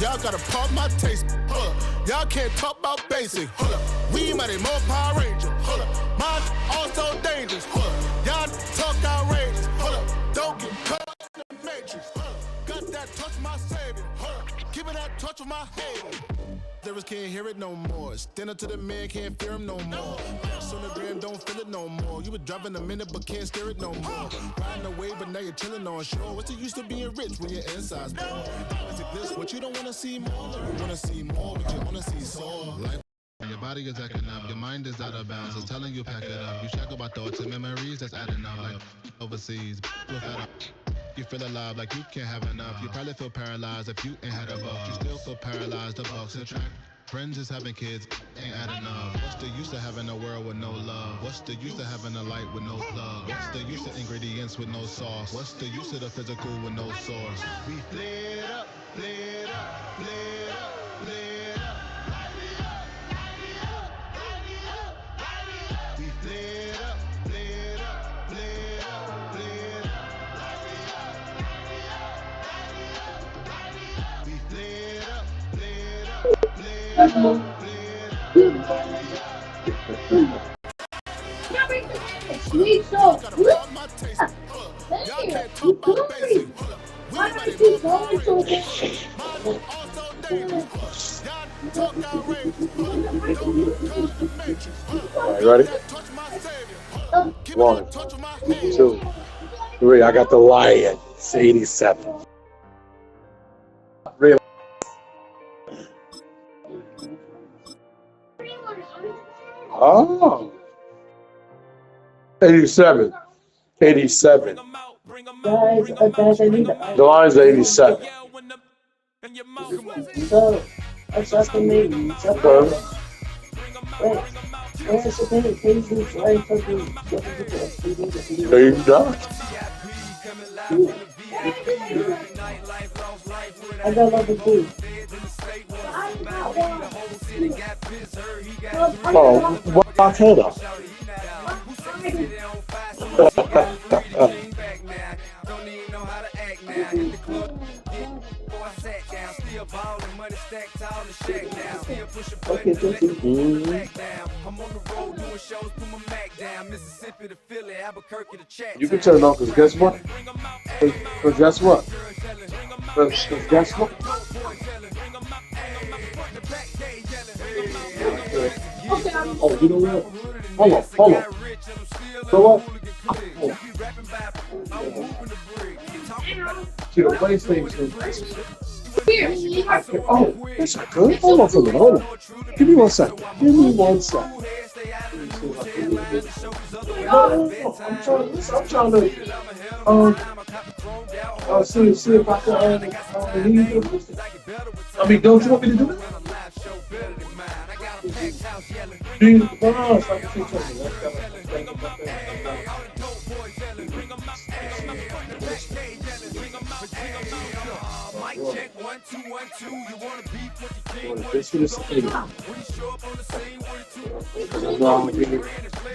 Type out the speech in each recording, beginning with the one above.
Y'all gotta pump my taste. Y'all can't talk about basic. We mighty more Power Ranger. Mine also dangerous. Y'all talk outrageous. Don't get caught in the matrix. Got that touch my savior. Give it that touch of my hater. Lyrics can't hear it no more. Stand up to the man, can't fear him no more. Sonogram don't feel it no more. You been driving a minute but can't steer it no more. Riding away but now you're chilling on shore. What's the use of being rich when your inside's poor? Is it this what you don't wanna see more? You wanna see more but you wanna see sore. Your body is acting up, your mind is out of bounds. It's telling you pack it up. You shackle by thoughts and memories that's adding up. Like overseas, you feel alive like you can't have enough. You probably feel paralyzed if you ain't had a buck. You still feel paralyzed, the bucks and track. Friends is having kids, ain't adding up. What's the use of having a world with no love? What's the use of having a light with no plug? What's the use of ingredients with no sauce? What's the use of the physical with no source? We flared up, flared up, flared up, flared up. We flared up, flared up, flared up, flared up. We flared up, flared up, flared up, Sweet soul. Y'all can't talk about basic. Why do I keep going so fast? All right, ready? 1, 2, 3. I got the lion. It's 87. Really? Oh. 87. 87. Guys, I need to. The line's 87. So, that's not the main. Okay. Wait, where's the main? Please do flying fucking. There you go. I got level 2. Oh, what about Taylor? Okay, thank you. You can turn it on, because guess what? Because guess what? Because guess what? Oh, you know what? Hold on. So what? See the PlayStation. Oh, that's not good. Hold on for a minute. Hold on. Give me 1 second. No, I'm trying to see if I can leave you. I mean, don't you want me to do that? Do you? No, so I can see something. Check 1 2 1 2. You wanna beef with the king?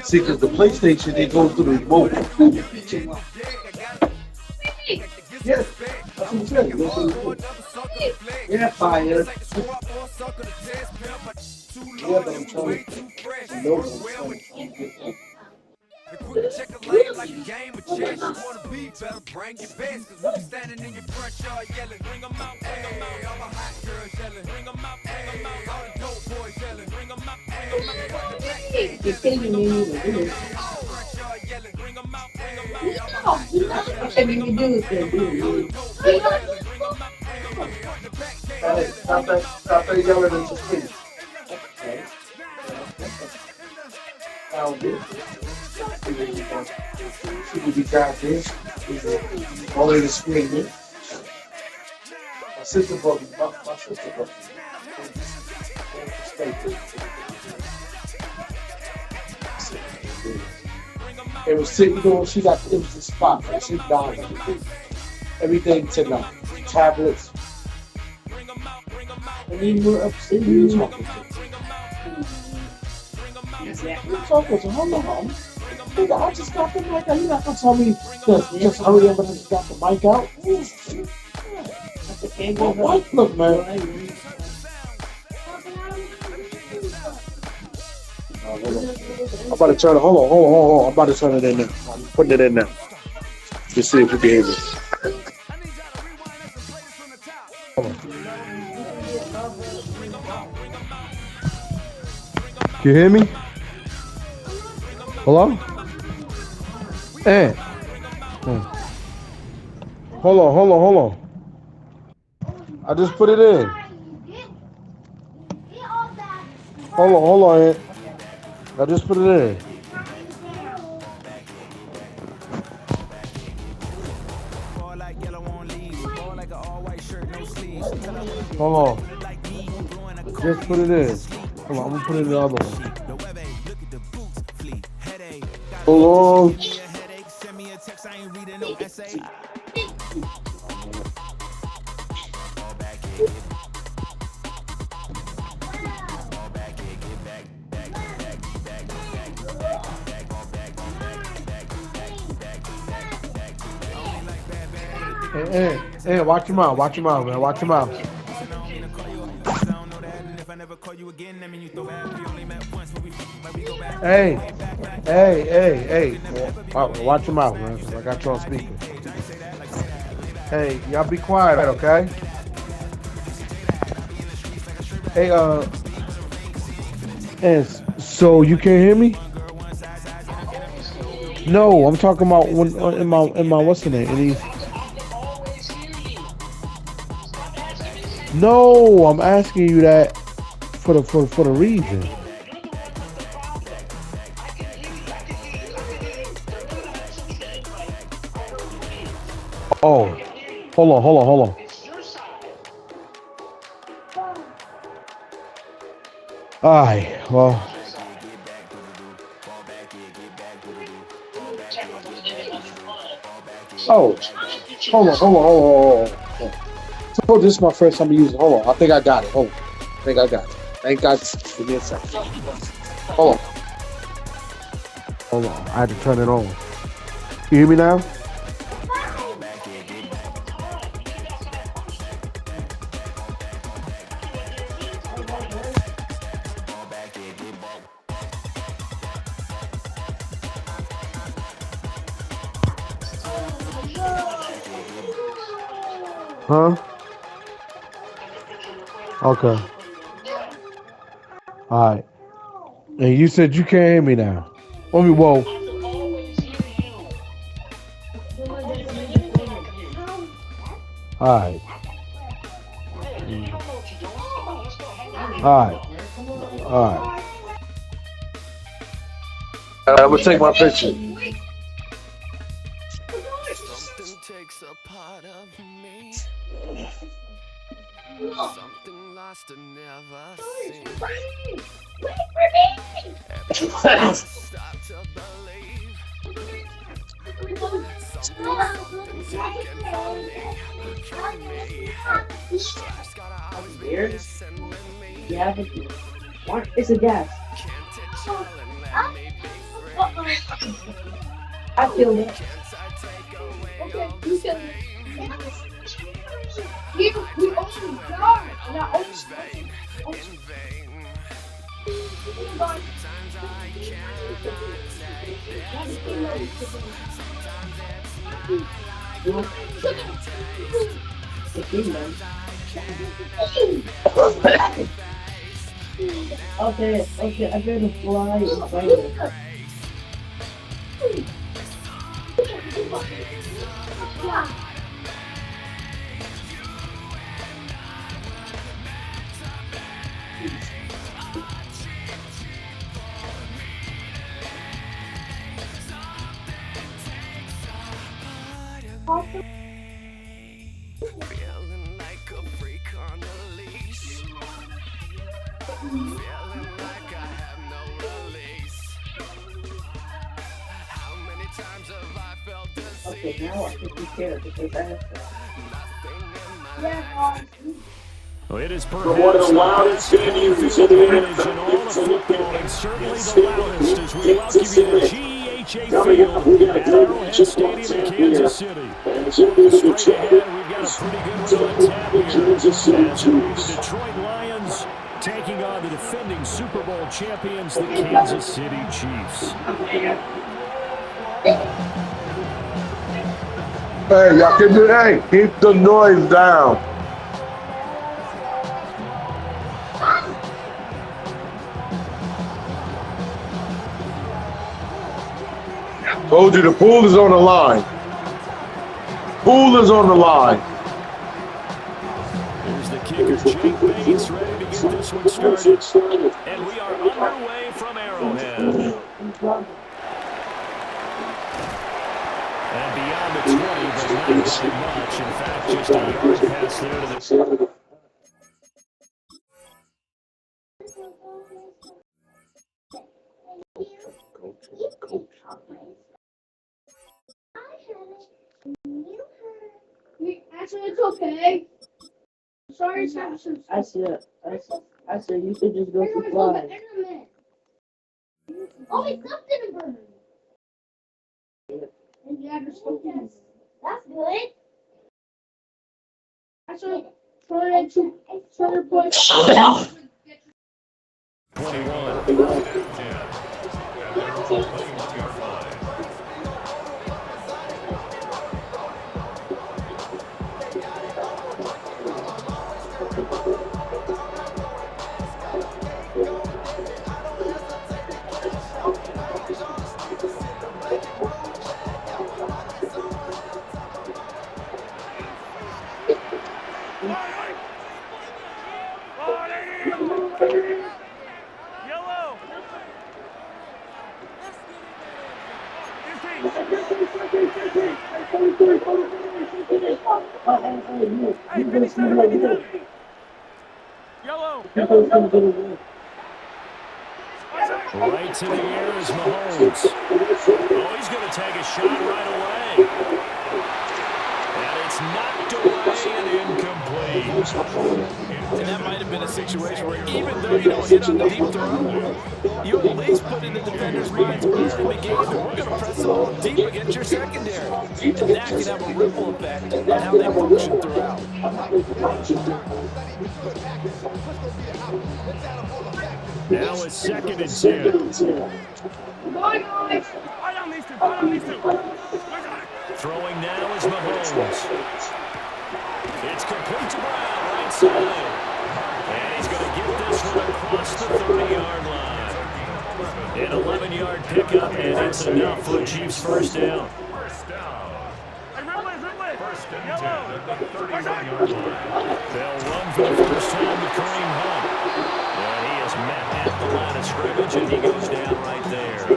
See, because the PlayStation, they go through the remote. Yes, that's what I'm saying. Yeah, fire. Yeah, but I'm trying to know. Check a lane like a game of chess. You wanna be better, bring your best. Cause we be standing in your front yard yelling, bring them out, hey, all my hot girls yelling, bring them out, hey, all the dope boys yelling, bring them out, hey, You're kidding me. I mean, you do it, Hey, stop that yelling at the screen. Now, she could be got this. Only the screen. My sister broke me. My sister broke me. It was sitting, you know, she got, it was the spot, man. She's dying. Everything $10. Tablets. And then we're upset. Who you talking to? Who you talking to? Hold on. Nigga, I just got the mic out. You're not gonna tell me to just hurry up and just got the mic out? My mic, look, man. I'm about to turn it. Hold on. I'm about to turn it in there. I'm putting it in there. Let's see if you can hear me. Can you hear me? Hello? Hey. Hold on. I just put it in. Hold on, Aunt. I just put it in. Hold on. Just put it in. Hold on, I'm gonna put it in the other one. Hold on. Hey, watch your mouth, man. Watch your mouth. Hey. Watch your mouth, man. I got you on speaker. Hey, y'all be quiet, okay? Hey, and so you can't hear me? No, I'm talking about when in my what's the name? No, I'm asking you that for the reason. Oh, hold on. All right, well. Oh, hold on. So this is my first time using. Hold on, I think I got it. Hold on, I think I got it. Thank God. Give me a second. Hold on. I had to turn it on. You hear me now? Huh? Okay. All right. And you said you can't hear me now. Whoa. All right. I'm gonna take my picture. Something takes a part of me. Something lost and never seen. Start to believe. Something taken from me. Life's gotta always be messing with me. Yeah, but it's a gas. Can't it chill and let me be free? I feel it. Can't I take away Okay, all you this can. pain? We open the door. Now open In vain. the Sometimes I cannot take this place. Sometimes it's not Okay, I better fly and find it. feeling like a freak on a leash. Feeling like I have no release. How many Well, it is From one of perhaps the the loudest best home venues field in the advantage in all of football, and certainly the loudest as we welcome you to GEHA Coming up, we Field got a at great Arrowhead matchup on Stadium in tap Kansas here. City. And it's going to be the Straight Detroit ahead, we've got a pretty good one on Detroit tap and here Kansas City as it'll be the Chiefs. Detroit Lions taking on the defending Super Bowl champions, the Kansas City Chiefs. Hey, y'all can do that. Keep the noise down. Told you the pool is on the line. Pool is on the line. Here's the kicker, Jake Bates, ready to get this one started. And we are underway from Arrowhead. And beyond the 20, but not by much. In fact, just a yard pass there to the... Actually, it's okay. Sorry, Samson. I said you should just go for flies. Oh, he slept in a burger. And you ever slept in it? That's good. Actually, trying to put 21. Right to the air is Mahomes. Oh, he's going to take a shot right away. And it's knocked away and incomplete. And that might have been a situation where even though you don't hit on the deep throw, you at least put in the defender's minds early in the game that we're going to press the ball deep against your secondary. And that can have a ripple effect on how they function throughout. Now it's 2nd and 10. Throwing now is Mahomes. It's complete to Brown, right side. And he's going to get this one across the 30-yard line. An 11-yard pickup, and it's enough for the Chiefs' first down. First and 10 at the 31-yard line. They'll run for the first time to Kareem Hunt. And he is met at the line of scrimmage, and he goes down right there.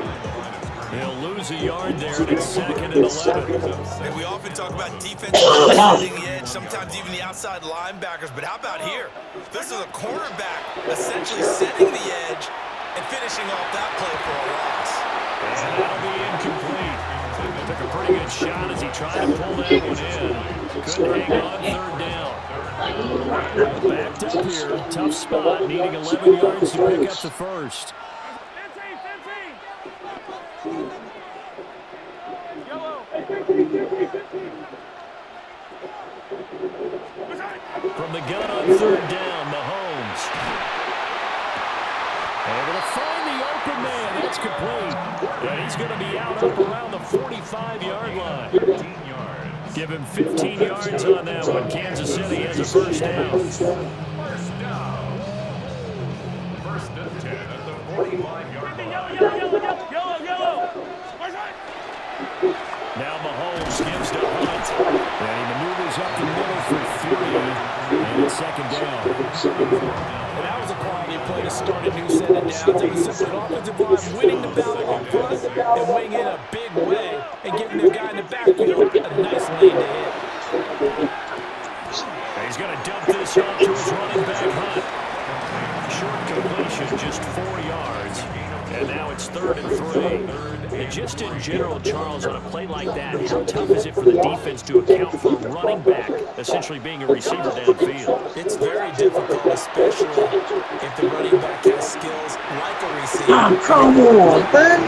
He'll lose a yard there, and it's 2nd and 11. And we often talk about defense setting the edge, sometimes even the outside linebackers. But how about here? This is a cornerback essentially setting the edge and finishing off that play for a loss. And that'll be incomplete. Took a pretty good shot as he tried to pull that one in. Couldn't hang on 3rd down. Backed up here, tough spot, needing 11 yards to pick up the first. From the gun on 3rd down, Mahomes. Able to find the open man. That's complete. And he's going to be out up around the 45-yard line. 15 yards. Give him 15 yards on that one. Kansas City has a first down. First down. First and 10 at the 45-yard line. Now Mahomes gives to Hunt. And he maneuvers up the middle for 3. And it's 2nd down. And that was a quality play to start a new set of downs. It was simply an offensive line winning the battle up front and weighing in a big way and giving their guy in the backfield a nice lane to hit. And he's going to dump this off to his running back, Hunt. Short completion, just 4 yards. And now it's 3rd and 3. And just in general, Charles, on a play like that, how tough is it for the defense to account for a running back essentially being a receiver downfield? It's very difficult, especially if the running back has skills like a receiver. Come on, man.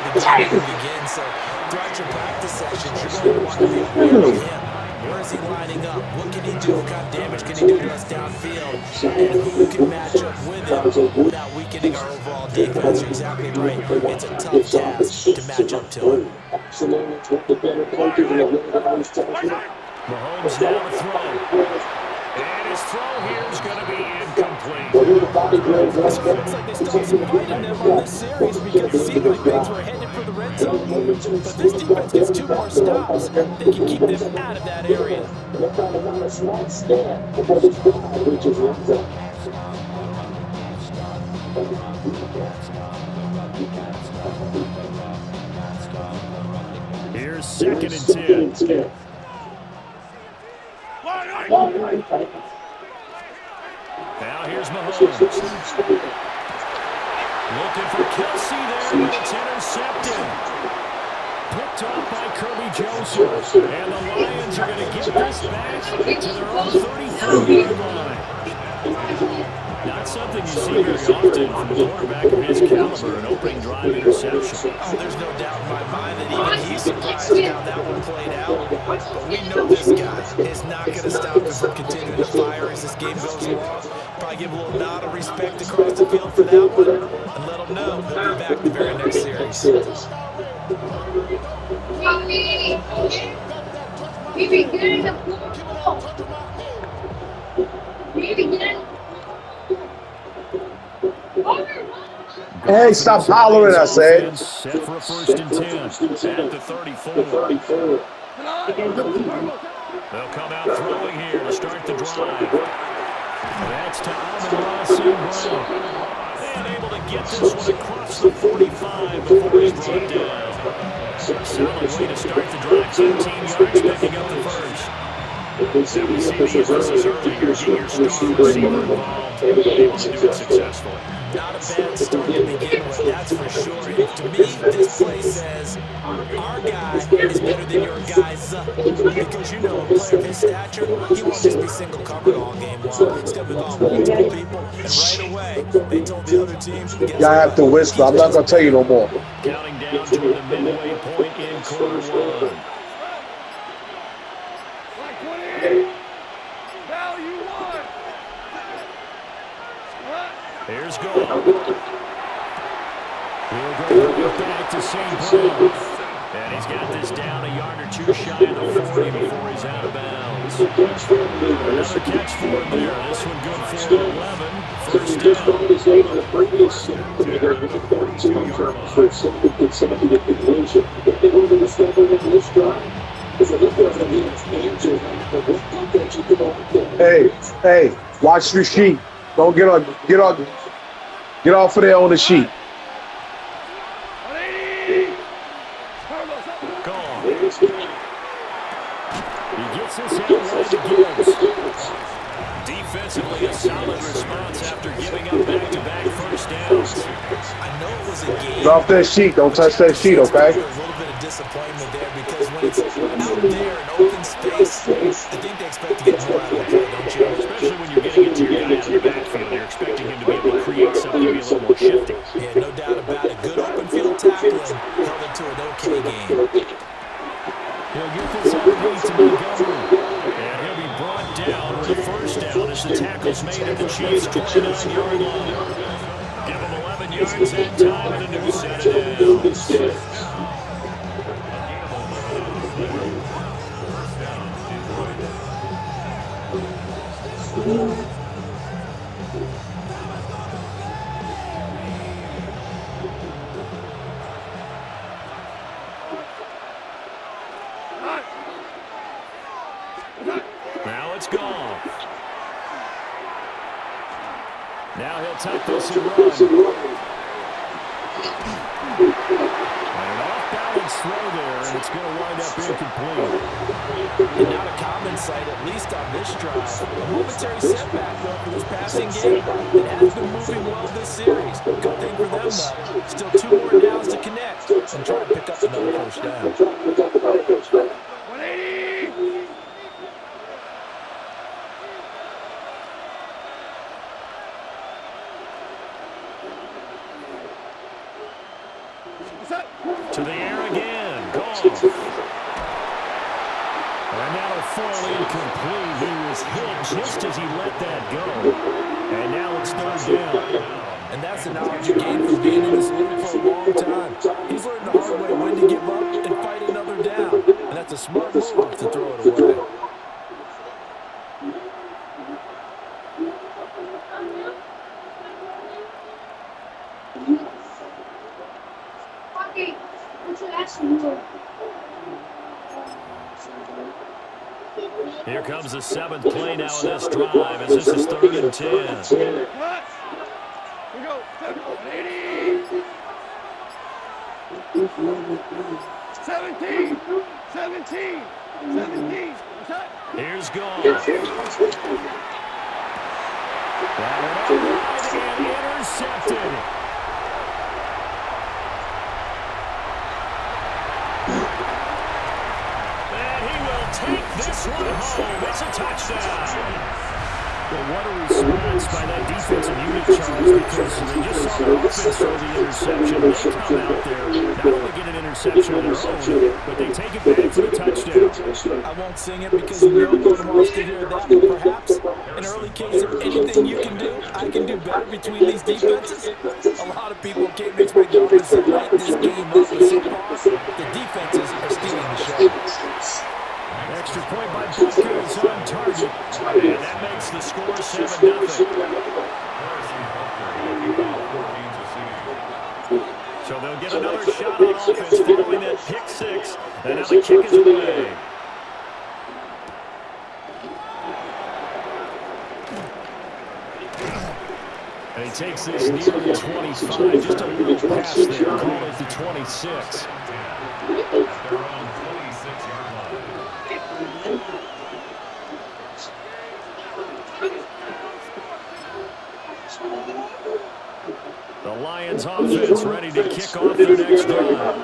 Begin. So throughout your practice sessions, you're going to want to be aware of him. Where is he lining up? What can he do? What kind of damage can he do to us downfield? And who can match up with him without weakening our overall defense? You're exactly right. It's a tough task to match up to him. Mahomes now to throw. And his throw here is going to be incomplete. So it looks like they started some fight in them on this series because it seemed like things were headed for the red zone. But this defense gets 2 more stops. They can keep them out of that area. Here's 2nd and 10. Now here's Mahomes. Looking for Kelsey there, but it's intercepted. Picked off by Kirby Joseph. And the Lions are going to get this back to their own 33-yard line. Not something you see very often from a quarterback of his caliber, an opening drive interception. Oh, there's no doubt in my mind that even he's surprised at how that one played out. But we know this guy is not going to stop him from continuing to fire as this game goes along. Probably give a little nod of respect across the field for that one and let him know we'll be back the very next series. Maybe get in the pool. Maybe get in. Hey, stop hollering, I said. Set for a 1st and 10 at the 34. They'll come out throwing here to start the drive. That's to Amon-Ra St. Brown. And able to get this one across the 45 before he's brought down. Solid way to start the drive. 15 yards, picking up the first. Now we see the emphasis earlier. Get your star receiver involved. Able to do it successfully. Not a bad start to begin with, that's for sure. And to me, this play says our guy is better than your guy's. Because you know, a player of his stature, he won't just be single covered all game long. He's going to involve multiple people. And right away, they told the other team. Y'all have to whisper. I'm not going to tell you no more. Counting down toward the midway point in quarter 1. Here's goal. He'll go back to St. Brown. And he's got this down a yard or 2 shy of the 40 before he's out of bounds. Another catch for him there. This one good for 11. First Hey, watch the sheet. Don't get off of there on the sheet. Gone. He gets this out right to Gibbs. Defensively, a solid response after giving up back-to-back first downs. I know it was a game. Get off that sheet. Don't touch that sheet, okay? A little bit of disappointment there because when it's out there in open space, I think they expect to get more out of the play, don't you? Especially when you're getting into your guy out of the backfield. You're expecting him to be able to create something to be a little more shifty. Yeah, no doubt about it. Good open field tackling held it to an okay game. He'll get this underneath to Montgomery. And he'll be brought down with a first down as the tackle's made at the Chiefs' 29-yard line. Give him 11 yards that time and a new set of downs. Now it's gone. Now he'll tuck this and run. An off-balance throw there, and it's going to wind up incomplete. And not a common sight, at least on this drive. A momentary setback, though, for this passing game that has been moving well this series. Good thing for them, though. Still 2 more downs wants to connect and try and pick up another first down. 180! To the air again. Goff. And that'll fall incomplete. He was hit just as he let that go. And now it's third down. And that's the knowledge you gain from being in this league for a long time. He's learned the hard way when to give up and fight another down. And that's a smart move to throw it away. Okay, what you asking for? Here comes the 7th play now in this drive as this is 3rd and 10. What? We go. 180! 17! 17! 17! What's that? Here's Goff. That one out wide and intercepted. And he will take this one home. It's a touchdown. Well, what a response by that defensive unit, Charles, because they just saw the offense throw the interception. They come out there, not only get an interception of their own, but they take it back for the touchdown. I won't sing it because no one wants to hear that, but perhaps an early case of anything you can do, I can do better between these defenses. A lot of people can't mix my numbers and light this game up so far. The defenses are stealing the show. Extra point by Booker is on target. And that makes the score 7-0. So they'll get another shot on offense following that pick six. And now the kick is away. And he takes this near the 25. Just a little pass there. Call it the 26. The Lions offense ready to kick off their next drive.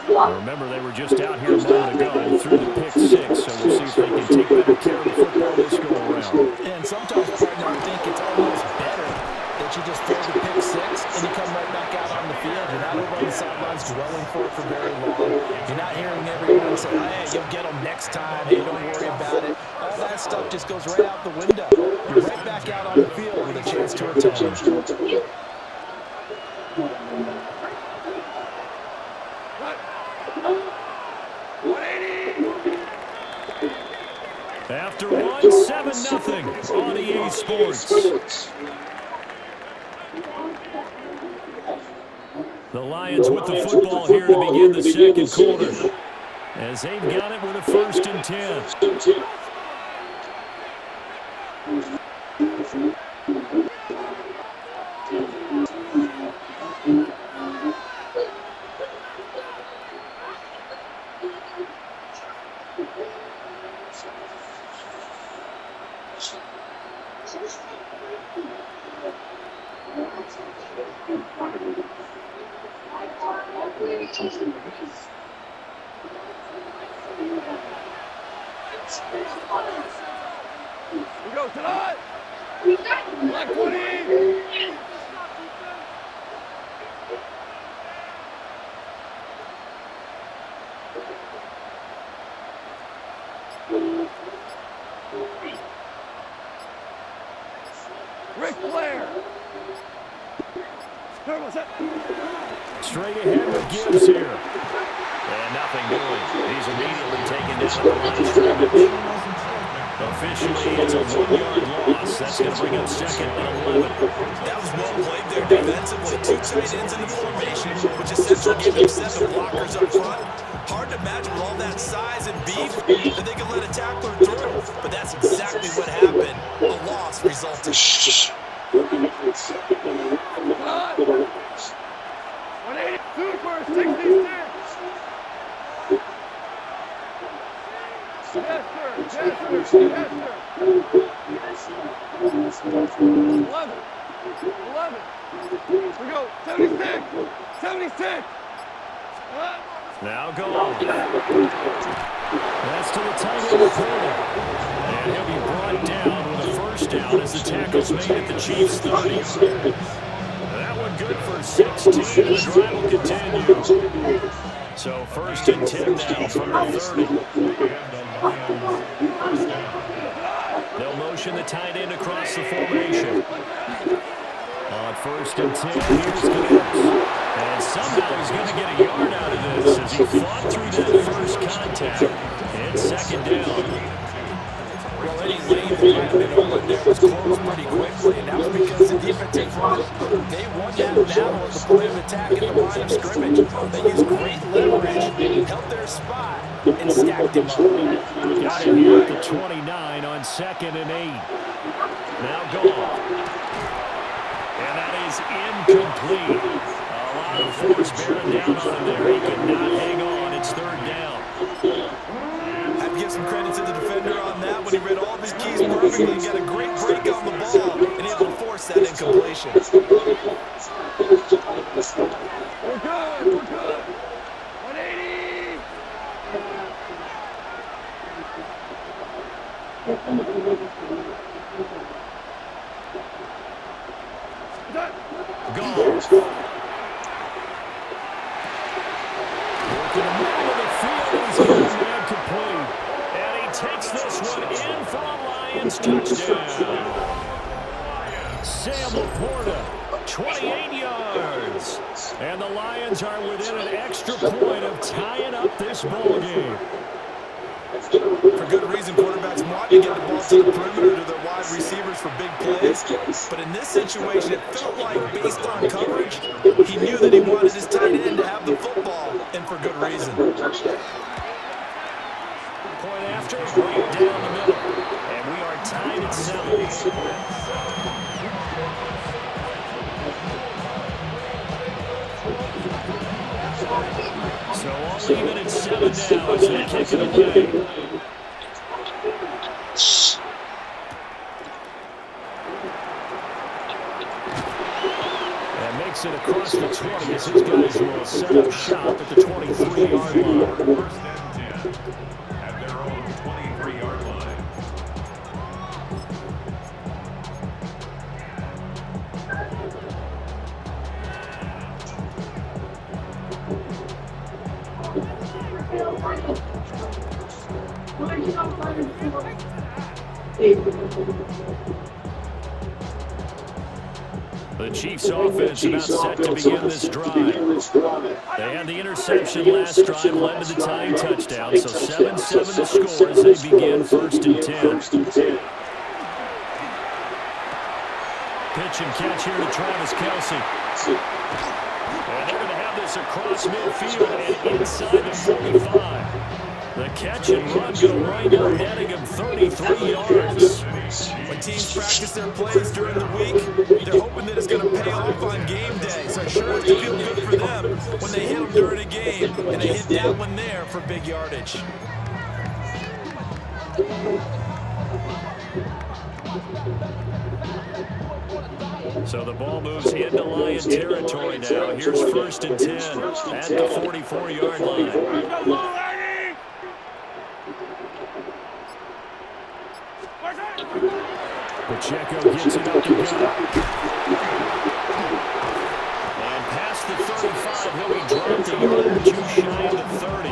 Remember, they were just out here a moment ago through the pick six, so we'll see if they can take better care of the football this go around. And sometimes, partner, I think it's almost better that you just throw the pick six and you come right back out on the field. You're not over on the sidelines dwelling for it for very long. You're not hearing everyone say, hey, you'll get them next time. Hey, don't worry about it. All that stuff just goes right out the window. You're right back out on the field with a chance to atone. After one, 7-0 on EA Sports. The Lions with the football here to begin the second quarter, as they've got it with a 1st and 10. We go tonight! Black 20! Ric Flair! Straight ahead with Gibbs here. And nothing doing. He's immediately taken down at the line of scrimmage. Officially, it's a 1-yard loss. That's going to bring up 2nd and 11. That was well played there defensively. 2 tight ends in the formation, which essentially gave them 7 blockers up front. Hard to imagine with all that size and beef that they could let a tackler through. But that's exactly what happened. A loss resulted. 182 for 66. Yes, sir. Yes, sir. Yes, sir. 11. 11. We go. 76. 76. Now go. That's to the tight end corner. And he'll be brought down with a first down as the tackle's made at the Chiefs' 30. That one good for 16, and the drive will continue. So first and 10 now from the 30. They'll motion the tight end across the formation. On first and 10, here's Gibbs. And somehow he's going to get a yard out of this as he fought through that first contact. It's second down. Well, any lane that might have been open there was closed pretty quickly, and that was because the defensive front, they won that battle at the point of attack at the line of scrimmage. They used great leverage, held their spot, and stacked him up. Got him here at the 29 on second and 8. Now gone. And that is incomplete. A lot of force bearing down on him there. He could not hang on. It's third down. I have to give some credit to the defender on that when he read all of his keys perfectly. He got a great break on the ball and able to force that incompletion. We're good. We're good. 180. Gone. Working the middle of the field. He's going to man complete. And he takes this one in for a Lions touchdown. Sam Laporta, 28 yards. And the Lions are within an extra point of tying up this ball game. For good reason, quarterbacks want to get the ball to the perimeter to their wide receivers for big plays. But in this situation, it felt like, based on coverage, he knew that he wanted his tight end to have the football, and for good reason. Point after, right down the middle. And we are tied at 7. So all even at 7 now as they kick it away. And makes it across the 20 as his guys will set up shop at the 23-yard line. First and 10 at their own 23-yard line. The Chiefs' offense about set to begin this drive. They had the interception last drive, led to the tying touchdown, so 7-7 the score as they begin first and 10. Pitch and catch here to Travis Kelce. And they're going to have this across midfield and inside the 45. The catch and run going to wind up netting him 33 yards. When teams practice their plays during the week, they're hoping that it's going to pay off on game day. So it sure has to feel good for them when they hit them during a game, and they hit that one there for big yardage. So the ball moves into Lion territory now. Here's first and 10 at the 44-yard line. Pacheco gets it up the gut. And past the 35, he'll be dropped a yard or two shy of the 30.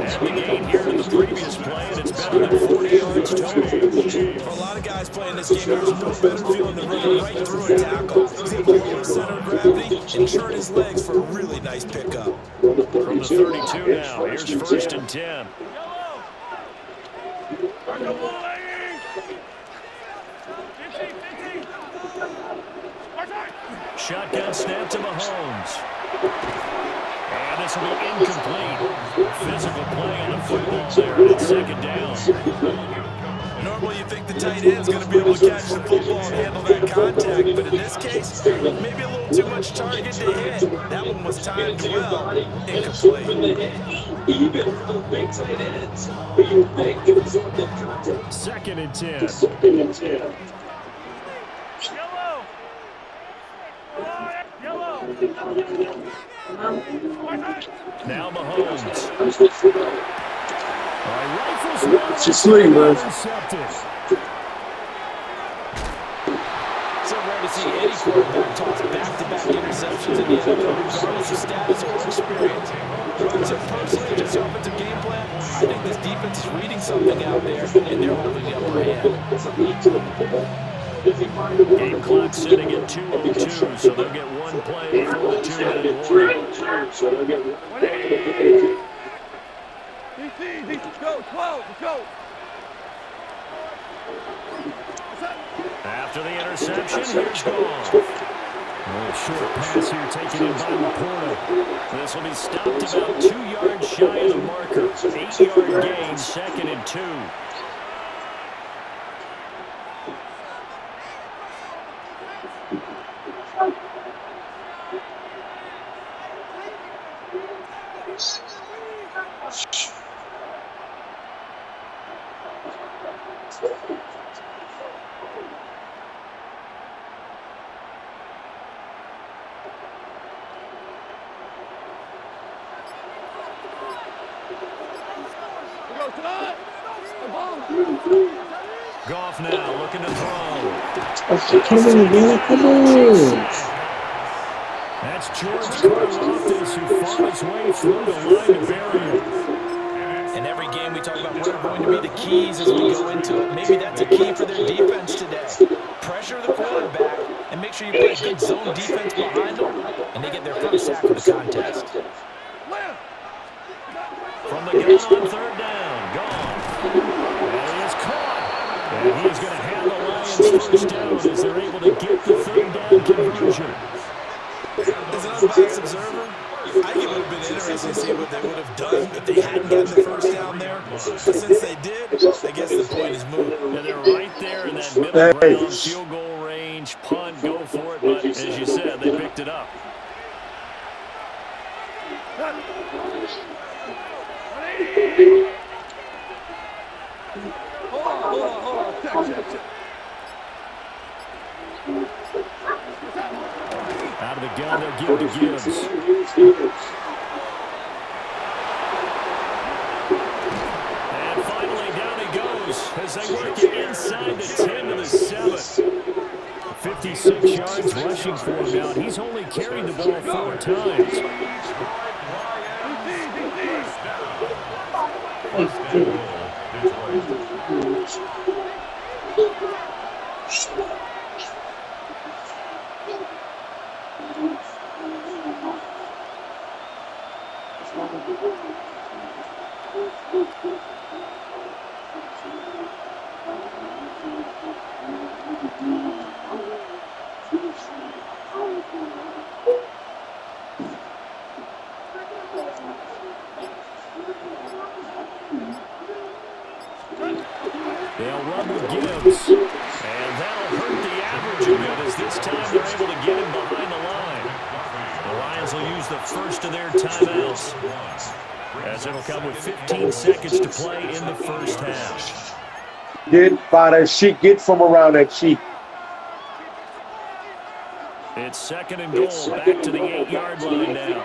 And the gain here in the previous play, and it's better than 40 yards total. For a lot of guys playing this game, there's no better feeling than running right through a tackle. He's able to lower center of gravity and turn his legs for a really nice pickup. From the 32 now, here's first and 10. Shotgun snap to Mahomes. And this will be incomplete. Physical play on the football there. It's second down. Normally you think the tight end's going to be able to catch the football and handle that contact, but in this case, maybe a little too much target to hit. That one was timed well. Incomplete. Second and 10. Rifles one. It's your sleeve, man. Intercepted. So rare to see any quarterback toss back-to-back interceptions in the NFL, regardless of status or experience. So personally, just the offensive game plan, I think this defense is reading something out there, and they're holding the upper hand. Game clock sitting at 2:02, so they'll get one play before the 2-minute warning. After the interception, here's Goff. A little short pass here taken in by Laporta. This will be stopped about 2 yards shy of the marker. 8-yard gain, 2nd and 2. Goff now looking to throw. Come on, man. Come on. That's George Karlaftis who fought his way through the line of barrier. In every game, we talk about what are going to be the keys as we go into it. Maybe that's a key for their defense today. Pressure the quarterback and make sure you play good zone defense behind them, and they get their first sack of the contest. From the gun on 3rd down, Goff. And he is caught. And he is going to have the Lions first down as they're able to get the 3rd down conversion. As an unbiased observer, I think it would have been interesting to see what they would have done if they hadn't gotten the first down there. But since they did, I guess the point is moot. And they're right there in that middle ground, field goal range, punt, go for it. But as you said, they picked it up. Out of the gun, they'll give to Gibbs. And finally, down he goes as they work it inside the 10 to the 7. 56 yards rushing for him now. He's only carried the ball 4 times. They'll run with Gibbs, and that'll hurt the average a bit as this time they're able to get him behind the line. The Lions will use the first of their timeouts as it'll come with 15 seconds to play in the first half. Get by that sheet. Get from around that sheet. It's 2nd and goal, back to the 8-yard line now.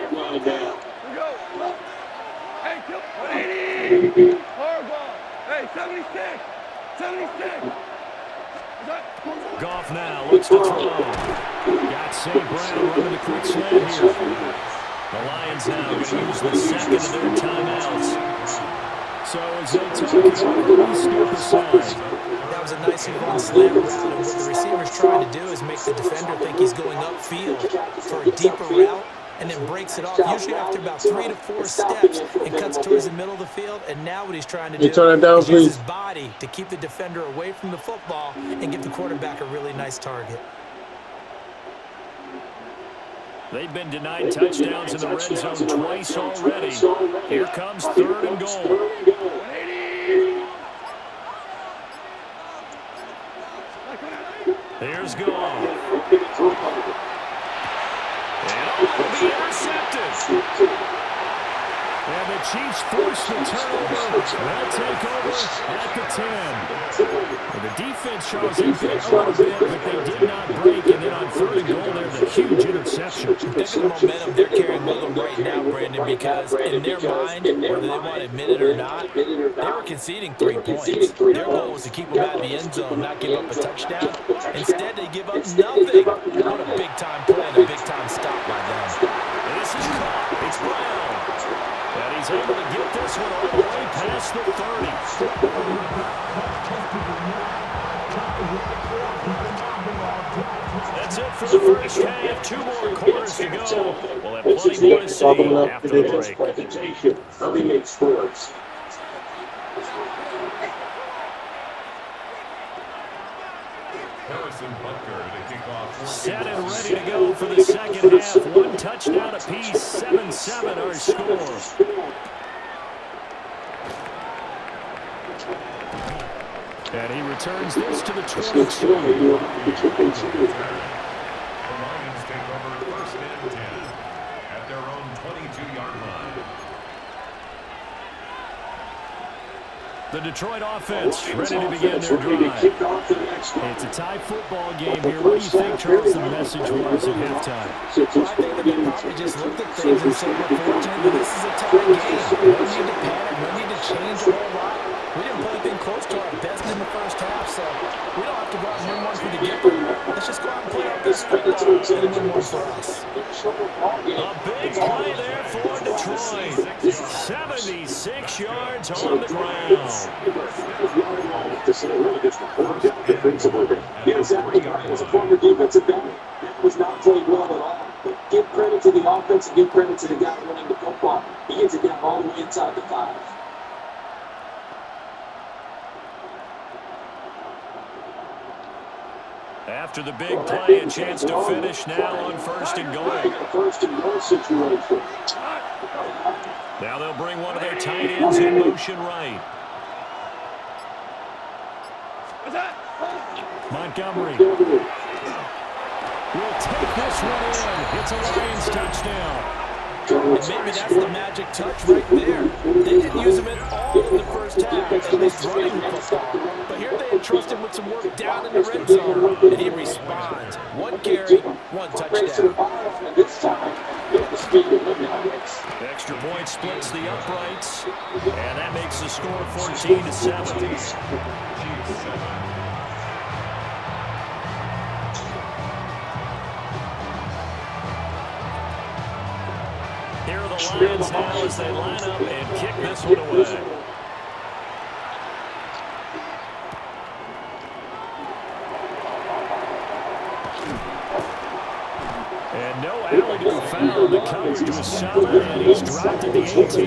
Hey, 76! 76! Goff now looks to throw. Got St. Brown running the quick slant here. The Lions now going to use the 2nd of their timeouts. So as they take it over, we step aside. That was a nicely run slant route, and what the receiver's trying to do is make the defender think he's going upfield for a deeper route, and then breaks it off, usually after about 3 to 4 steps, and cuts towards the middle of the field. And now what he's trying to do is use his body to keep the defender away from the football and give the quarterback a really nice target. They've been denied touchdowns in the red zone twice already. Here comes 3rd and goal. Here's Goff. And all will be intercepted. And the Chiefs force the turnover. They'll take over at the 10. And the defense, Charles, they bit a little bit, but they did not break. And then on 3rd and goal, there's a huge interception. Think of the momentum they're carrying with them right now, Brandon, because in their mind, whether they want to admit it or not, they were conceding 3 points. Their goal was to keep them out of the end zone, not give up a touchdown. Instead, they give up nothing. What a big-time play and a big-time stop by them. This is caught. It's Brown. And he's able to get this one all the way past the 30. That's it for the first half. 2 more quarters to go. We'll have plenty more to see after the break. Set and ready to go for the second half. 1 touchdown apiece. 7-7 our score. And he returns this to the 22. The Lions take over 1st and 10 at their own 22-yard line. The Detroit offense ready to begin their drive. It's a tie football game here. What do you think, Charles, the message was at halftime? Well, I think that they probably just looked at things and said, we're fortunate that this is a tie game. No need to panic. No need to change a whole lot. We didn't play anything close to our best in the first half, so we don't have to go out and win one for the giver. Let's just go out and play our best football and win one for us. A big play there for Detroit. 76 yards on the ground. As a former defensive back, that was not played well at all. But give credit to the offense and give credit to the guy running the football. He gets it down all the way inside the 5. After the big play, a chance to finish now on 1st and goal. First and goal situation. Now they'll bring one of their tight ends in motion right. Montgomery will take this one in. It's a Lions touchdown. And maybe that's the magic touch right there. They didn't use him at all in the first half, at least running the football. But here they entrust him with some work down in the red zone, and he responds. 1 carry, 1 touchdown. Extra point splits the uprights, and that makes the score 14-7. Here are the Lions now as they line up and kick this one away. And no alley to be found. The coverage was solid, and he's dropped at the 18. 1st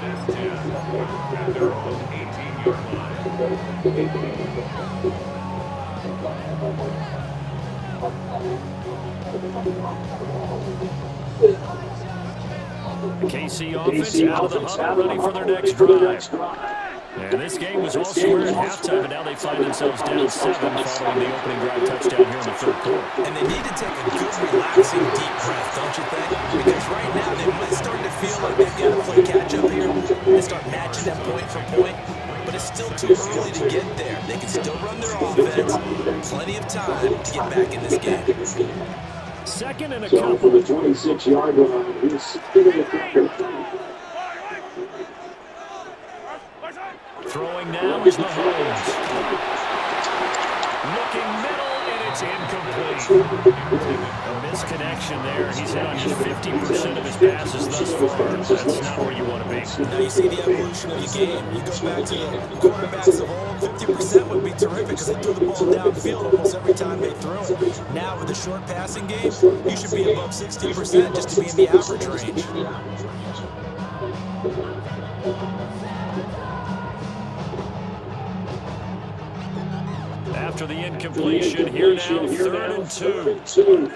and 10 at their own 18-yard The KC offense out of the huddle, ready for their next drive. And this game was all square at halftime, but now they find themselves down 7 following the opening drive touchdown here in the 3rd quarter. And they need to take a good, relaxing, deep breath, don't you think? Because right now they might start to feel like they've got to play catch-up here and start matching them point for point. But it's still too early to get there. They can still run their offense. Plenty of time to get back in this game. 2nd and a couple. The 26-yard line. Throwing now is Mahomes. Looking middle, and it's incomplete. A misconnection there. He's hit on just 50% of his passes thus far. That's not where you want to be. Now you see the evolution of the game. You go back to the quarterbacks of old, 50% would be terrific because they threw the ball downfield almost every time they threw it. Now with the short passing game, you should be above 60% just to be in the average range. After the incompletion, here now 3rd and 2.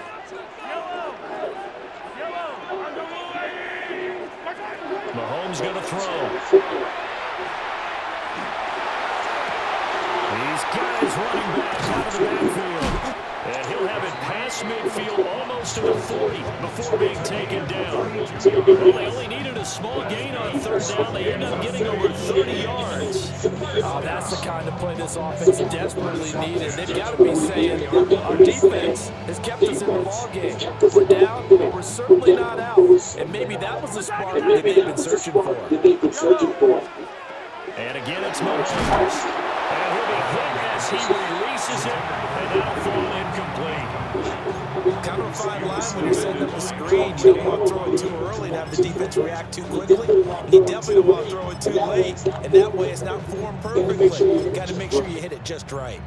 Mahomes going to throw. He's got his running back out of the backfield. And he'll have it past midfield almost to the 40 before being taken down. Well, they only needed a a small gain on third down. They end up getting over 30 yards. Oh, that's the kind of play this offense desperately needed. They've got to be saying, our defense has kept us in the ballgame. We're down, but we're certainly not out. And maybe that was the spark that they've been searching for. And again, it's Mahomes. And he'll be hit as he releases it, and that'll fall incomplete. Kind of a fine line when you're setting up a screen. You don't want to throw it too early and have the defense react too quickly. You definitely don't want to throw it too late, and that way it's not formed perfectly. You've got to make sure you hit it just right.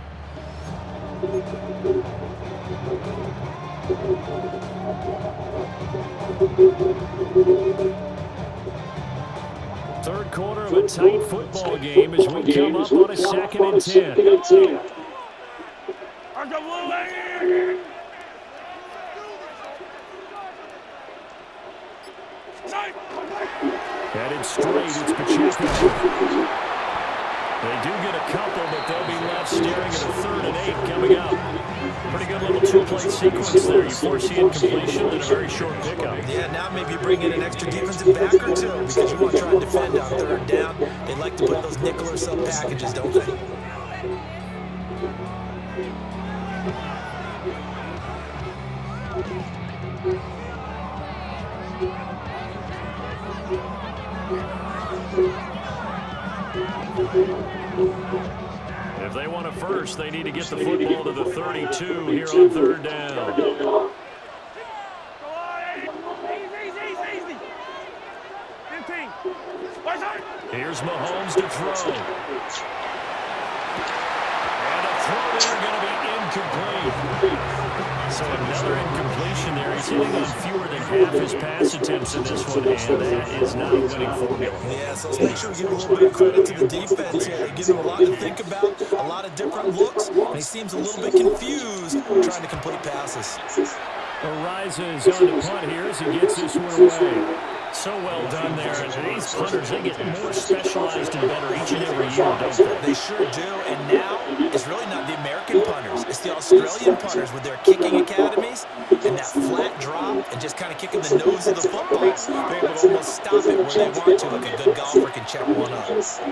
Third quarter of a tight football game as we come up on a 2nd and 10. Headed straight, it's Pacheco. They do get a couple, but they'll be left staring at a 3rd and 8 coming up. Pretty good little two-play sequence there. You foresee incompletion and a very short pickup. Yeah, now maybe bring in an extra defensive back or two because you want to try and defend on 3rd down. They like to play those nickel or sub packages, don't they? If they want a first, they need to get the football to the 32 here on 3rd down. Here's Mahomes to throw. And a throw there going to be incomplete. So another incompletion there. He's hitting on fewer than half his pass attempts in this one, and that is not a winning formula. Yeah, so let's make sure we give a little bit of credit to the defense here. They give him a lot to think about, a lot of different looks, and he seems a little bit confused trying to complete passes. Arises on the punt here as he gets this one away. So well done there. And these punters, they get more specialized and better each and every year, don't they? They sure do. And now it's really not the American punters. It's the Australian punters with their kicking academies and that flat drop and just kind of kicking the nose of the football. They're able to almost stop it where they want to, like a good golfer can check one up.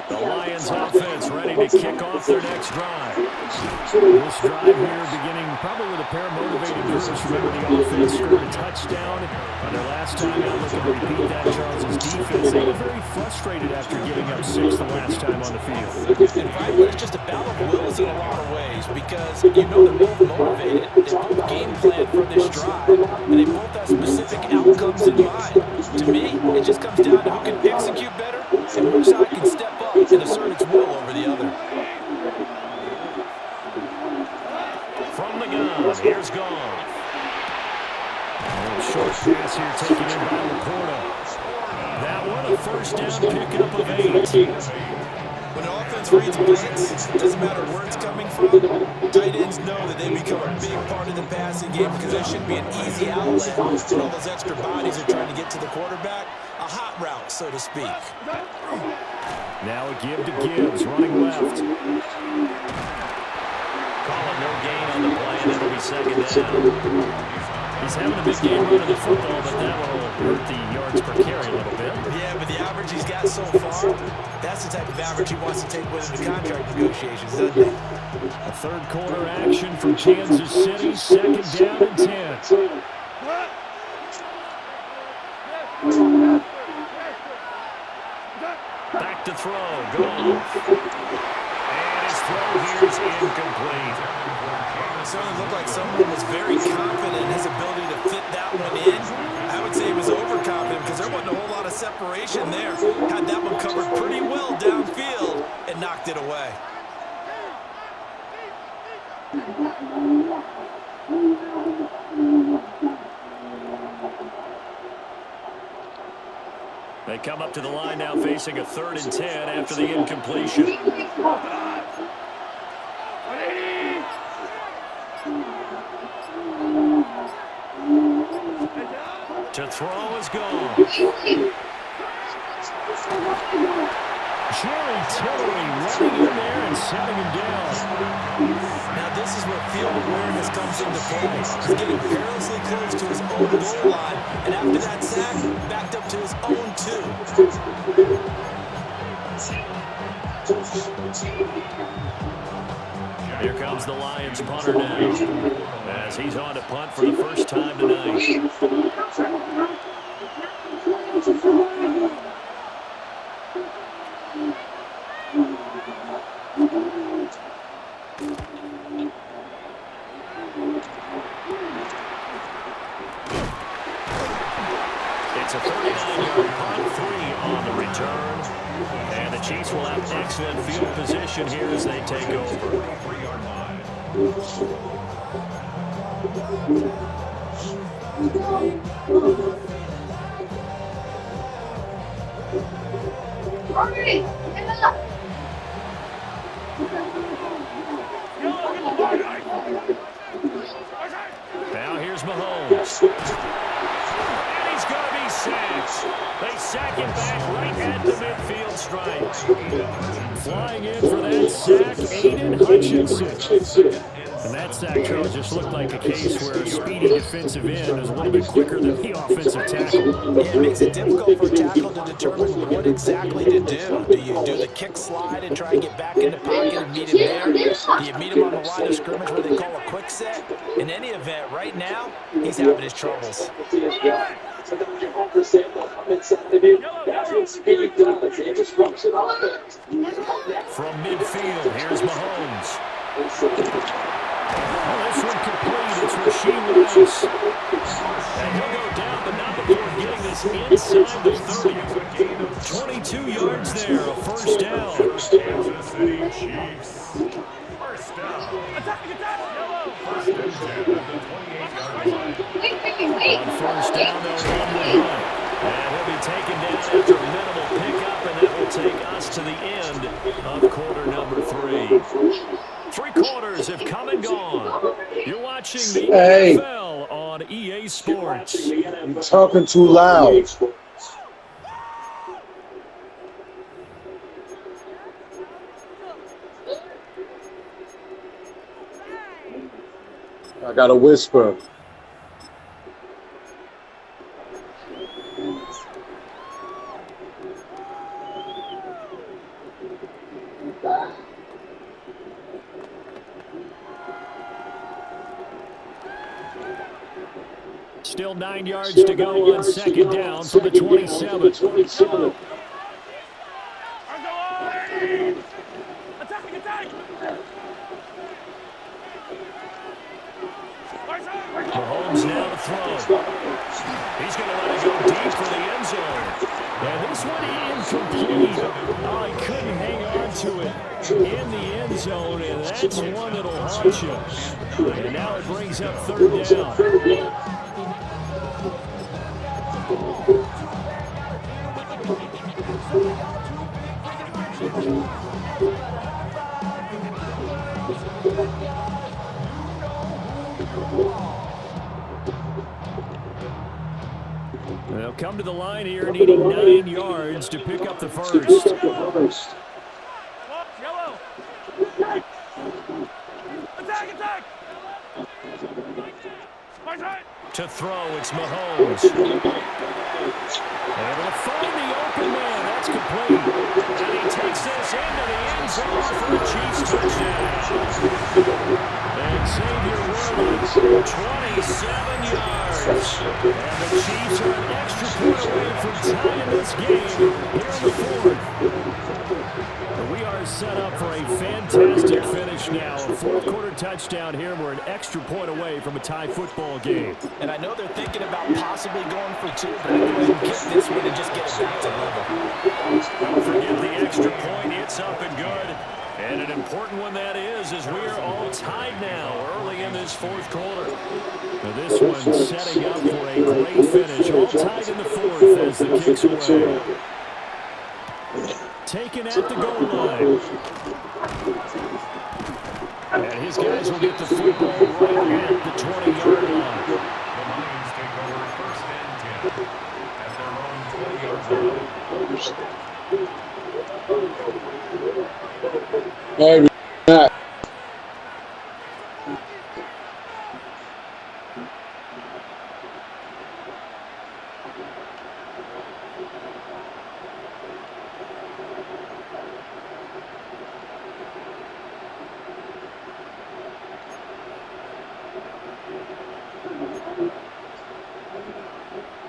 The Lions offense ready to kick off their next drive. This drive here beginning probably with a pair of motivated groups. Remember, the offense scored a touchdown on their last time out. Looking to repeat that. Charles's defense, they were very frustrated after giving up 6 the last time on the field. And frankly, it's just a battle of wills in a lot of ways because you know they're both motivated, they both game plan for this drive, and they both have specific outcomes in mind. To me, it just comes down to who can execute better and which side can step up and assert its will over the other. From the gun, here's Goff. Short pass here taken in by Laporta. That one, a first down pickup of 8. When an offense reads blitz, it doesn't matter where it's coming from. Tight ends know that they become a big part of the passing game because there should be an easy outlet when all those extra bodies are trying to get to the quarterback. A hot route, so to speak. Now a give to Gibbs, running left. Call it no gain on the play, and it'll be 2nd down. He's having a big game running the football, but that will hurt the yards per carry a little bit. Yeah, but the average he's got so far, that's the type of average he wants to take with him to contract negotiations, doesn't it? A 3rd quarter action from Kansas City, 2nd down and 10. Back to throw, Goff. And his throw here is incomplete. It certainly looked like someone was very confident in his ability to fit that one in. I would say he was overconfident because there wasn't a whole lot of separation there. Had that one covered pretty well downfield and knocked it away. They come up to the line now facing a 3rd and 10 after the incompletion. To throw is gone. Jerry Tillery running in there and setting him down. Now this is where field awareness comes into play. He's getting perilously close to his own goal line, and after that sack, backed up to his own 2. Here comes the Lions punter now, as he's on to punt for the first time tonight. It's a 39-yard punt, 3 on the return. And the Chiefs will have excellent field position here as they take over. Now here's Mahomes. And he's going to be sacked. They sack him back right at the midfield stripe. Flying in for that sack, Aiden Hutchinson. And that sack, Charles, just looked like a case where a speedy defensive end is a little bit quicker than the offensive tackle. Yeah, it makes it difficult for a tackle to determine what exactly to do. Do you do the kick slide and try and get back in the pocket and meet him there? Do you meet him on the line of scrimmage where they call a quick set? In any event, right now, he's having his troubles. From midfield, here's Mahomes. Oh, this one complete. It's Rasheed Rice. And he'll go down, but not before getting this inside the 30. 22 yards there, a first down. Kansas City Chiefs. First down. First and 10 at the 28-yard line. On first down, they'll run the hunt. And he'll be taken down after a minimal pickup, and that will take us to the end of quarter number 3. 3 quarters have come and gone. You're watching the NFL on EA Sports. You're talking too loud. I got a whisper. Still 9 yards to go on second down for the 27. Mahomes now to throw. He's going to let it go deep for the end zone. And this one incomplete. Oh, he couldn't hang on to it in the end zone, and that's one that'll haunt you. And now it brings up third down. They'll come to the line here, needing 9 yards to pick up the first. To throw, it's Mahomes. Able to find the open man. That's complete. And he takes this into the end zone for a Chiefs touchdown. And Xavier Rhodes, 27 yards. And the Chiefs are an extra point away from tying this game here in the fourth. And we are set up for a fantastic finish now. A fourth-quarter touchdown here. We're an extra point away from a tie football game. And I know they're thinking about possibly going for 2, but they're going to get this one and just get it back to level. Don't forget the extra point. It's up and good. And an important one that is as we are all tied now early in this fourth quarter. Now this one setting up for a great finish. All tied in the fourth as the kick's away. Taken at the goal line. And his guys will get the football right at the 20-yard line. The Lions take over first and 10 at their own 20-yard line. Hey, relax.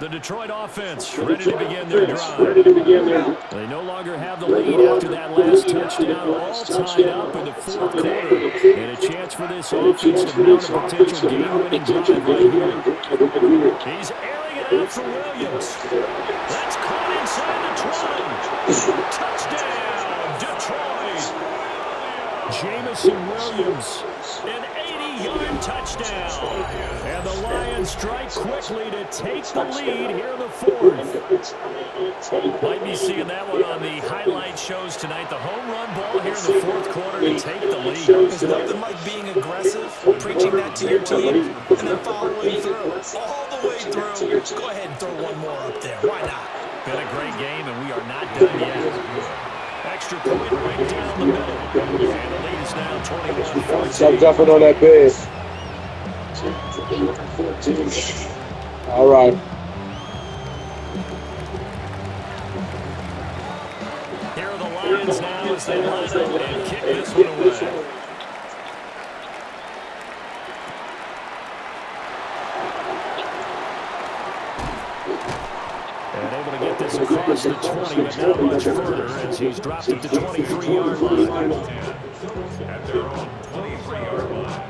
The Detroit offense ready to begin their drive. They no longer have the lead after that last touchdown, all tied up in the fourth quarter. And a chance for this offense to mount a potential game-winning drive right here. He's airing it out for Williams. That's caught inside the 20. Touchdown, Detroit. Jamison Williams, an 80-yard touchdown. And the Lions strike quickly to take the lead here in the fourth. Might be seeing that one on the highlight shows tonight. The home run ball here in the fourth quarter to take the lead. There's nothing like being aggressive, preaching that to your team, and then following through. All the way through. Go ahead and throw one more up there. Why not? Been a great game, and we are not done yet. Extra point right down the middle. And the lead is now 21-14. Stop jumping on that bed. All right. Here are the Lions now as they line up and kick this one away. And able to get this across the 20, but not much further as he's dropped it to 23-yard line. At their own 23-yard line.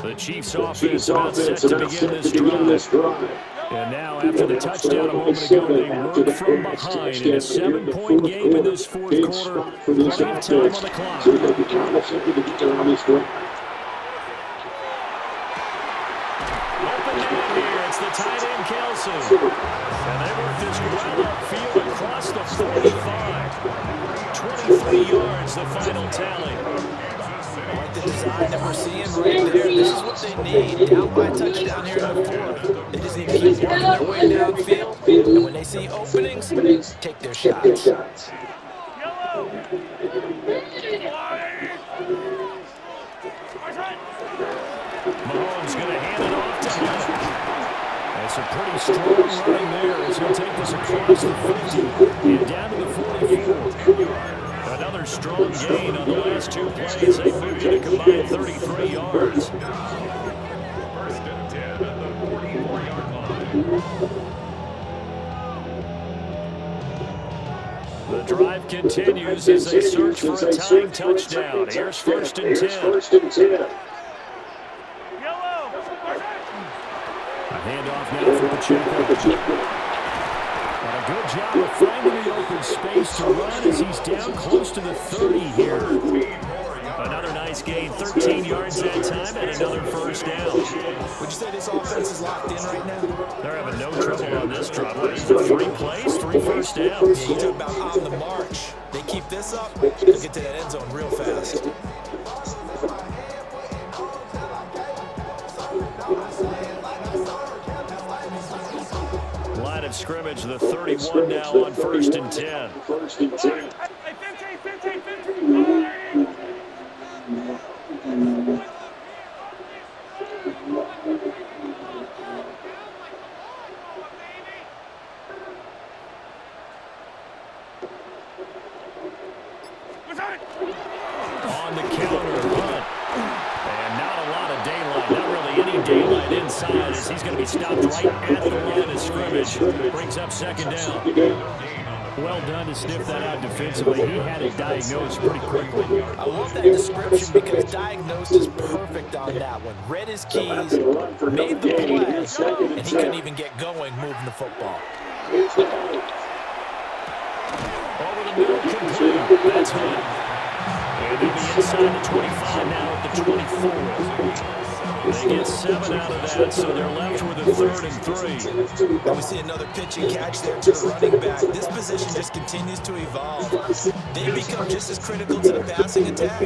The Chiefs offense about set to begin this drive. And now after the touchdown a moment ago, they work from behind in a 7-point game in this fourth quarter. Plenty of time on the clock. Open man here, it's the tight end Kelce. And they work this well upfield across the 45. 23 yards, the final tally. Like the design that we're seeing right there. This is what they need. Down by a touchdown here in the fourth. They just need to keep working their way downfield. And when they see openings, take their shots. Mahomes going to hand it off to him. That's a pretty strong running there as he'll take this across the 50 and down to the 44. Another strong gain on the last two plays. They moved it a combined 33 yards. First and 10 at the 44-yard line. The drive continues as they search for a tying touchdown. Here's first and 10. A handoff now for Pacheco. And a good job of finding the open space to run as he's down close to the 30 here. Another nice gain, 13 yards that time, and another first down. Would you say this offense is locked in right now? They're having no trouble on this drive. 3 plays, 3 first downs. Yeah, you talk about on the march. They keep this up, they'll get to that end zone real fast. Line of scrimmage, the 31 now on first and 10. On the counter punt. And not a lot of daylight, not really any daylight inside as he's going to be stopped right at the line of scrimmage. Brings up second down. Well done to sniff that out defensively. He had it diagnosed pretty quickly. I love that description because diagnosed is perfect on that one. Read his keys, made the play, and he couldn't even get going moving the football. Over the middle, complete. That's Hunt. And they'll be inside the 25 now at the 24. They get 7 out of that, so they're left with a 3rd and 3. And we see another pitch and catch there to the running back. This position just continues to evolve. They become just as critical to the passing attack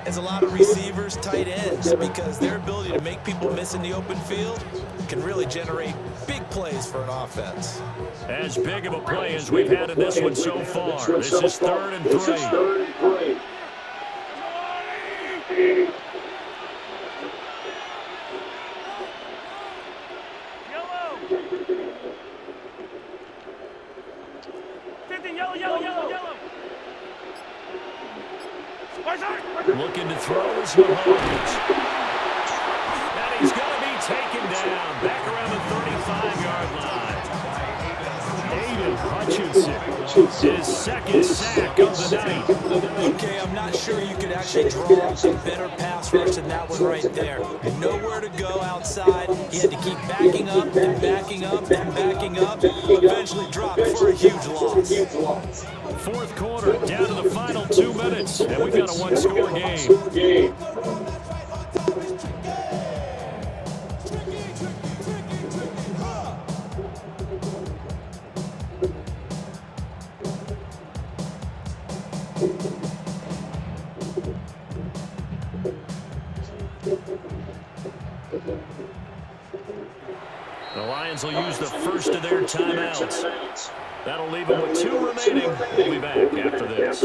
as a lot of receivers, tight ends, because their ability to make people miss in the open field can really generate big plays for an offense. As big of a play as we've had in this one so far. This is 3rd and 3. Looking to throw is Mahomes. And he's going to be taken down back around the 35-yard line. Aiden Hutchinson, his 2nd sack of the night. Okay, I'm not sure you could actually draw a better pass rush than that one right there. Nowhere to go outside. He had to keep backing up and backing up and backing up. Eventually dropped for a huge loss. 4th quarter, down to the final 2 minutes, and we've got a one-score game. The Lions will use the first of their timeouts. That'll leave them with 2 remaining. We'll be back after this.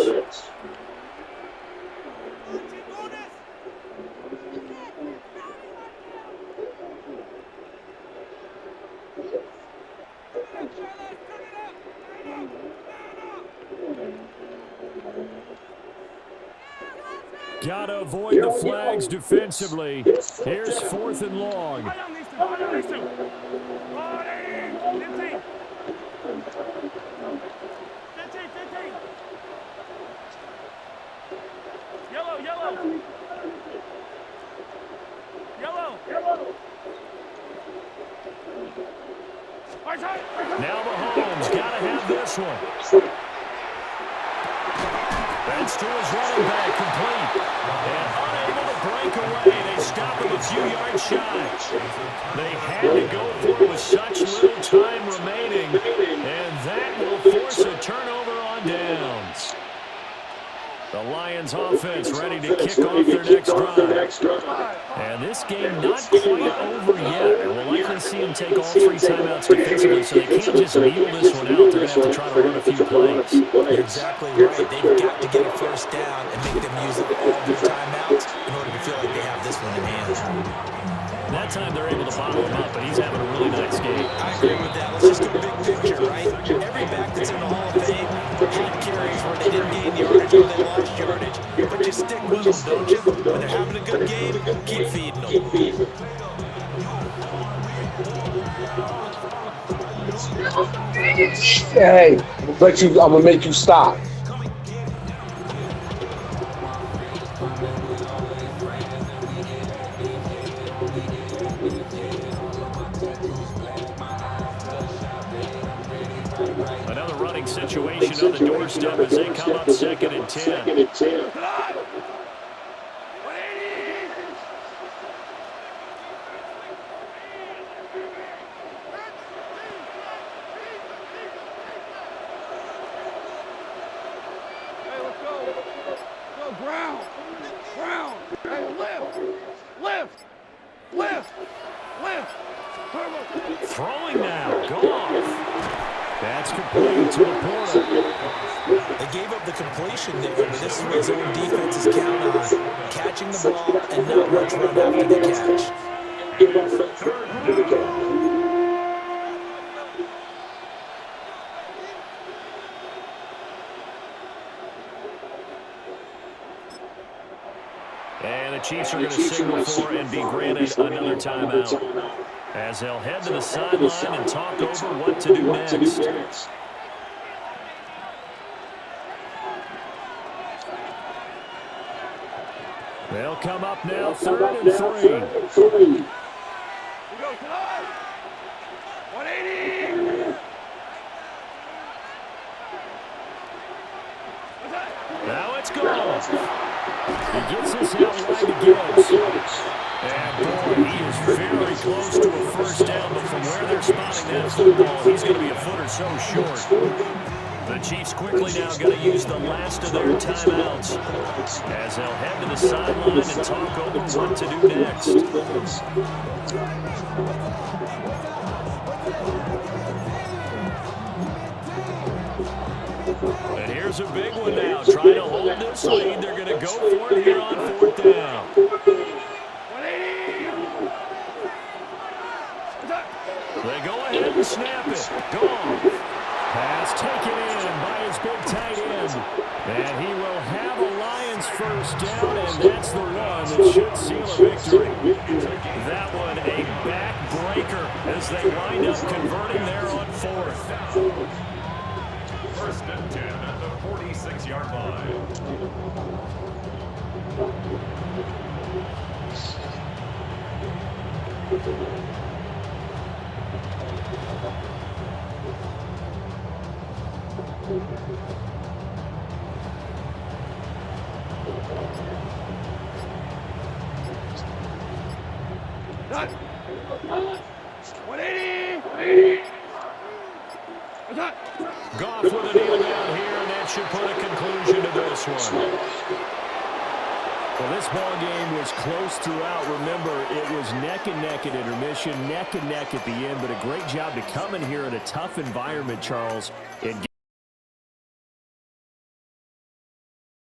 Gotta avoid the flags defensively. Here's 4th and long. Now Mahomes got to have this one. That's to his running back, complete. And unable to break away. They stop him a few yards shy. They had to go for it with such little time remaining. And that will force a turnover on downs. The Lions offense ready to kick off their next drive. And this game not quite over yet. And we'll likely see them take all 3 timeouts defensively, so they can't just kneel this one out. They're going to have to try to run a few plays. You're exactly right. They've got to get a first down and make them use up all their timeouts in order to feel like they have this one in hand. That time they're able to bottle him up, but he's having a really nice game. I agree with that. Let's just go big picture, right? Every back that's in the Hall of Fame had carries where they didn't gain yardage or they lost yardage. But you stick with them, don't you? When they're having a good game, keep feeding them. Hey, I'm gonna make you stop. Another running situation on the doorstep as they come up 2nd and 10. Throwing now, Goff. That's complete to Laporta. They gave up the completion there, but this is what zone defenses count on. Catching the ball and not much run after the catch. And the Chiefs are going to signal for and be granted another timeout, as they'll head to the sideline and talk over what to do next. They'll come up now, 3rd and 3. Now it's gone. He gets this out wide to Gibbs. And boy, he spotting that football. He's going to be a foot or so short. The Chiefs quickly now got to use the last of their timeouts as they'll head to the sideline and talk over what to do next. And here's a big one now. Trying to hold this lead. They're going to go for it here on 4th down. They go ahead and snap it. Goff. Pass taken in by his big tight end. And he will have a Lions first down, and that's the one that should seal a victory. That one a backbreaker as they wind up converting there on 4th. 1st and 10 at the 46-yard line. Goff with a kneel down here, and that should put a conclusion to this one. Well, this ball game was close throughout. Remember, it was neck and neck at intermission, neck and neck at the end, but a great job to come in here in a tough environment, Charles, and